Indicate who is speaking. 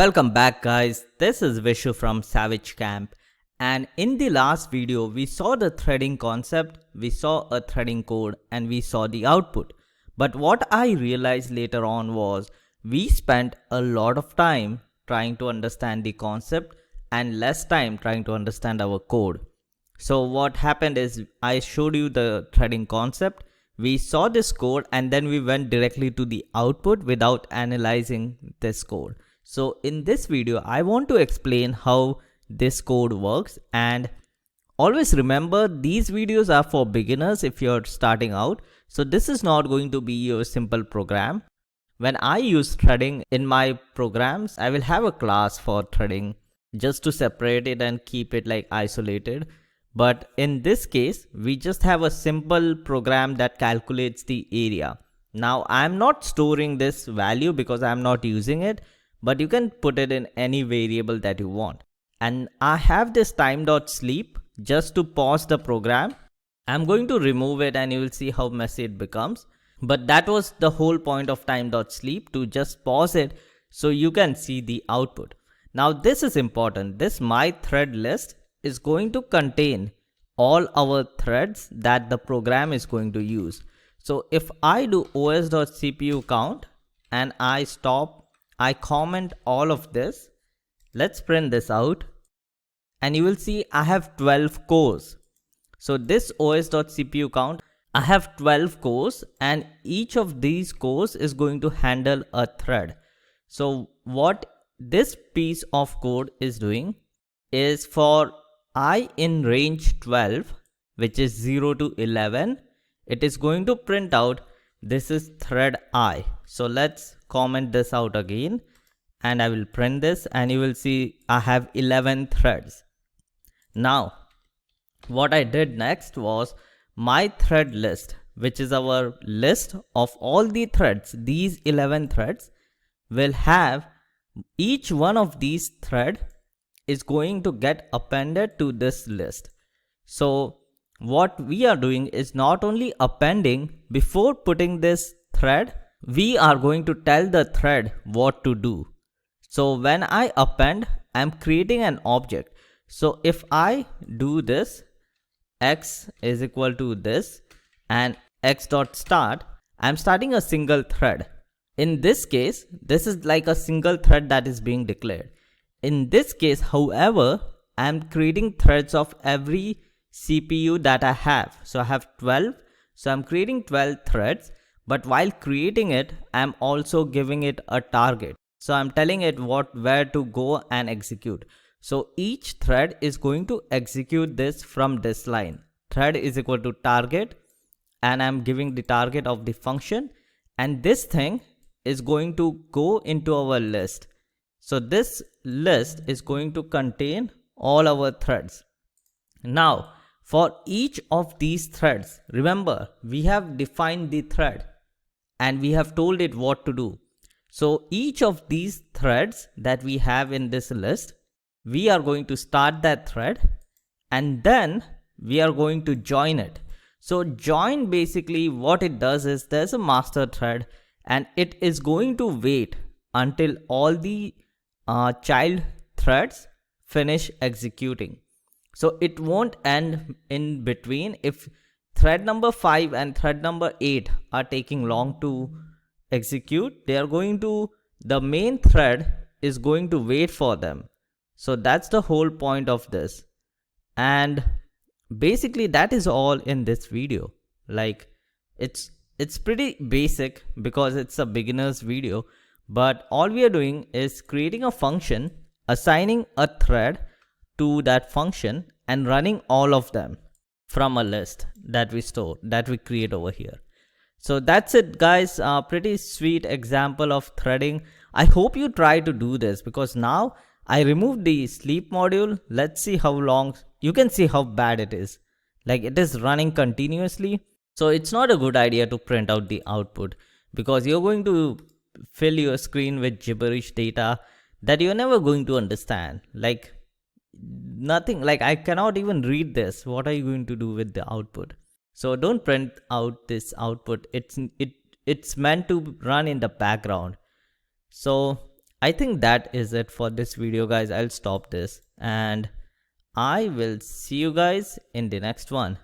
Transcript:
Speaker 1: Welcome back guys, this is Vishu from SavageCamp, and in the last video we saw the threading concept, we saw a threading code and we saw the output. But what I realized later on was we spent a lot of time trying to understand the concept and less time trying to understand our code. So what happened is I showed you the threading concept, we saw this code and then we went directly to the output without analyzing this code. So in this video, I want to explain how this code works, and always remember these videos are for beginners if you're starting out. So this is not going to be your simple program. When I use threading in my programs, I will have a class for threading just to separate it and keep it like isolated. But in this case, we just have a simple program that calculates the area. Now I'm not storing this value because I'm not using it, but you can put it in any variable that you want. And I have this time.sleep just to pause the program. I'm going to remove it and you will see how messy it becomes. But that was the whole point of time.sleep, to just pause it so you can see the output. Now this is important. This my thread list is going to contain all our threads that the program is going to use. So if I do os.cpu count and I comment all of this, let's print this out, and you will see I have 12 cores. So this os.cpu count, I have 12 cores and each of these cores is going to handle a thread. So what this piece of code is doing is for I in range 12, which is 0 to 11, it is going to print out this is thread I. So let's comment this out again and I will print this and you will see I have 11 threads. Now what I did next was my thread list, which is our list of all the threads. These 11 threads will have each one of these thread is going to get appended to this list. So what we are doing is not only appending, before putting this thread, we are going to tell the thread what to do. So when I append, I'm creating an object. So if I do this, x is equal to this and x.start, I'm starting a single thread. In this case, this is like a single thread that is being declared. In this case, however, I'm creating threads of every CPU that I have. So I have 12. So I'm creating 12 threads, but while creating it, I'm also giving it a target. So I'm telling it where to go and execute. So each thread is going to execute this from this line. Thread is equal to target, and I'm giving the target of the function, and this thing is going to go into our list. So this list is going to contain all our threads. Now for each of these threads, remember we have defined the thread and we have told it what to do. So each of these threads that we have in this list, we are going to start that thread and then we are going to join it. So join, basically what it does is there's a master thread and it is going to wait until all the child threads finish executing. So it won't end in between. If thread number 5 and thread number 8 are taking long to execute, the main thread is going to wait for them. So that's the whole point of this. And basically that is all in this video. Like it's pretty basic because it's a beginner's video, but all we are doing is creating a function, assigning a thread to that function and running all of them from a list that we create over here. So that's it guys, pretty sweet example of threading. I hope you try to do this because now I removed the sleep module. Let's see how long. You can see how bad it is. Like it is running continuously. So it's not a good idea to print out the output because you're going to fill your screen with gibberish data that you're never going to understand. Like nothing, like I cannot even read this. What are you going to do with the output? So don't print out this output. It's meant to run in the background. So I think that is it for this video, guys. I'll stop this and I will see you guys in the next one.